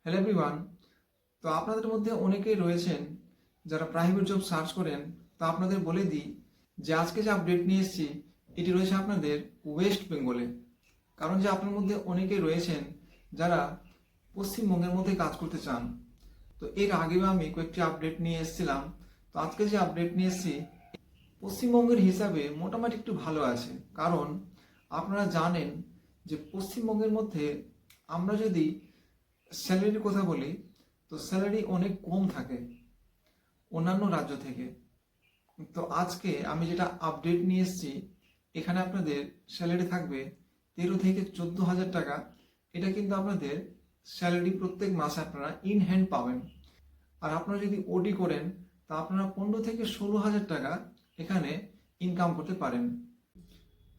Hello everyone. তো আপনাদের মধ্যে অনেকেই রয়েছেন যারা প্রাইভেট জব সার্চ করেন। তো আপনাদের বলে দিই যে আজকে যে আপডেট নিয়ে এসেছি এটি রয়েছে আপনাদের ওয়েস্ট বেঙ্গলে। কারণ যে আপনার মধ্যে অনেকেই রয়েছেন যারা পশ্চিমবঙ্গের মধ্যে কাজ করতে চান। তো এর আগেও আমি কয়েকটি আপডেট নিয়ে এসেছিলাম। তো আজকে যে আপডেট নিয়ে এসেছি পশ্চিমবঙ্গের হিসাবে মোটামুটি একটু ভালো আছে। কারণ আপনারা জানেন যে পশ্চিমবঙ্গের মধ্যে আমরা যদি স্যালারির কথা বলি তো স্যালারি অনেক কম থাকে অন্যান্য রাজ্য থেকে। তো আজকে আমি যেটা আপডেট নিয়ে এসেছি এখানে আপনাদের স্যালারি থাকবে 13 থেকে 14 হাজার টাকা। এটা কিন্তু আপনাদের স্যালারি প্রত্যেক মাসে আপনারা ইন হ্যান্ড পাবেন। আর আপনারা যদি ওটি করেন তা আপনারা 15 থেকে 16 হাজার টাকা এখানে ইনকাম করতে পারেন।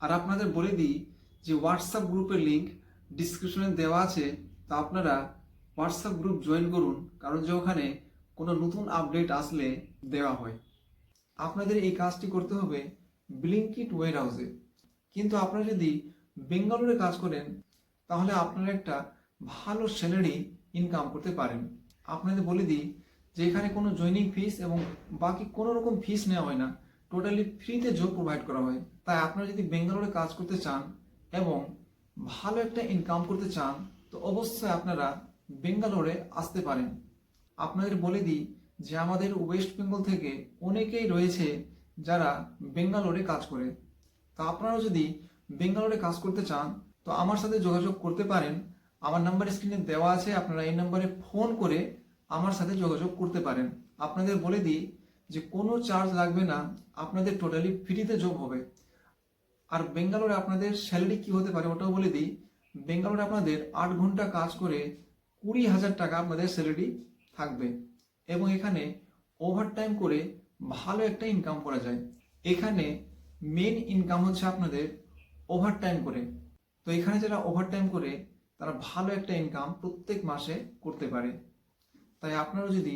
আর আপনাদের বলে দিই যে হোয়াটসঅ্যাপ গ্রুপের লিঙ্ক ডিসক্রিপশনে দেওয়া আছে। তা আপনারা হোয়াটসঅ্যাপ গ্রুপ জয়েন করুন, কারণ যে ওখানে কোনো নতুন আপডেট আসলে দেওয়া হয়। আপনাদের এই কাজটি করতে হবে ব্লিঙ্কিট ওয়্যার হাউসে। কিন্তু আপনারা যদি বেঙ্গালুরুতে কাজ করেন তাহলে আপনারা একটা ভালো স্যালারি ইনকাম করতে পারেন। আপনাদের বলে দিই যে এখানে কোনো জয়নিং ফিস এবং বাকি কোনো রকম ফিস নেওয়া হয় না, টোটালি ফ্রিতে জব প্রোভাইড করা হয়। তাই আপনারা যদি বেঙ্গালুরুতে কাজ করতে চান এবং ভালো একটা ইনকাম করতে চান তো অবশ্যই আপনারা বেঙ্গালুরুতে আসতে পারেন। আপনাদের বলে দিই যে আমাদের ওয়েস্ট বেঙ্গল থেকে অনেকেই রয়েছে যারা বেঙ্গালুরুতে কাজ করে। তো আপনারা যদি বেঙ্গালুরুতে কাজ করতে চান তো আমার সাথে যোগাযোগ করতে পারেন। আমার নাম্বার স্ক্রিনে দেওয়া আছে, আপনারা এই নাম্বারে ফোন করে আমার সাথে যোগাযোগ করতে পারেন। আপনাদের বলে দিই যে কোনো চার্জ লাগবে না, আপনাদের টোটালি ফ্রিতে জব হবে। আর বেঙ্গালুরুতে আপনাদের স্যালারি কি হতে পারে ওটাও বলে দিই। বেঙ্গালুরুতে আপনাদের 8 ঘন্টা কাজ করে 20,000 টাকা আপনাদের স্যালারি থাকবে এবং এখানে ওভারটাইম করে ভালো একটা ইনকাম করা যায়। এখানে মেন ইনকাম হচ্ছে আপনাদের ওভারটাইম করে। তো এখানে যারা ওভারটাইম করে তারা ভালো একটা ইনকাম প্রত্যেক মাসে করতে পারে। তাই আপনারা যদি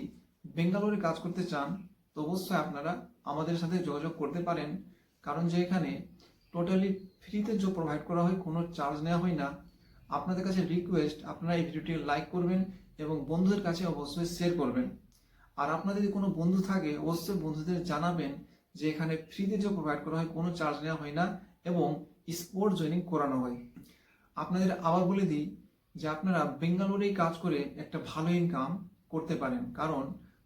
বেঙ্গালুরুতে কাজ করতে চান তো অবশ্যই আপনারা আমাদের সাথে যোগাযোগ করতে পারেন। কারণ যে এখানে টোটালি ফ্রিতে জব প্রোভাইড করা হয়, কোনো চার্জ নেওয়া হয় না। আপনাদের কাছে রিকোয়েস্ট, আপনারা এই ভিডিওটি লাইক করবেন এবং বন্ধুদের কাছে অবশ্যই শেয়ার করবেন। আর আপনাদের যদি কোনো বন্ধু থাকে অবশ্যই বন্ধুদের জানাবেন যে এখানে ফ্রিতে জব প্রোভাইড করা হয়, কোনো চার্জ নেওয়া হয় না এবং স্পোর্ট জয়েনিং করানো হয়। আপনাদের আবার বলে দিই যে আপনারা বেঙ্গালুরুতেই কাজ করে একটা ভালো ইনকাম করতে পারেন। কারণ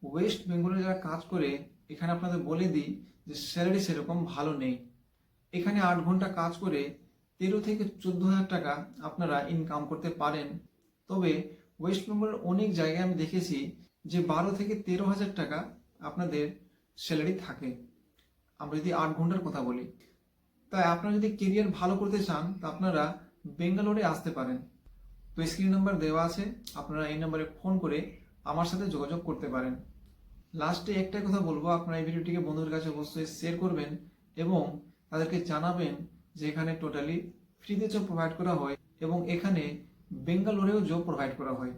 ওয়েস্ট বেঙ্গলে যারা কাজ করে এখানে আপনাদের বলে দিই যে স্যালারি সেরকম ভালো নেই। এখানে 8 ঘন্টা কাজ করে 13 থেকে 14 হাজার টাকা আপনারা ইনকাম করতে পারেন। তবে ওয়েস্ট বেঙ্গলের অনেক জায়গায় আমি দেখেছি যে 12 থেকে 13 হাজার টাকা আপনাদের স্যালারি থাকে, আমরা যদি 8 ঘন্টার কথা বলি। তাই আপনারা যদি কেরিয়ার ভালো করতে চান তা আপনারা বেঙ্গালুরুতে আসতে পারেন। তো স্ক্রিন নাম্বার দেওয়া আছে, আপনারা এই নাম্বারে ফোন করে আমার সাথে যোগাযোগ করতে পারেন। লাস্টে একটাই কথা বলবো, আপনারা এই ভিডিওটিকে বন্ধুদের কাছে অবশ্যই শেয়ার করবেন এবং তাদেরকে জানাবেন যে এখানে টোটালি ফ্রিতে জব প্রোভাইড করা হয় এবং এখানে বেঙ্গালুরুতেও জব প্রোভাইড করা হয়।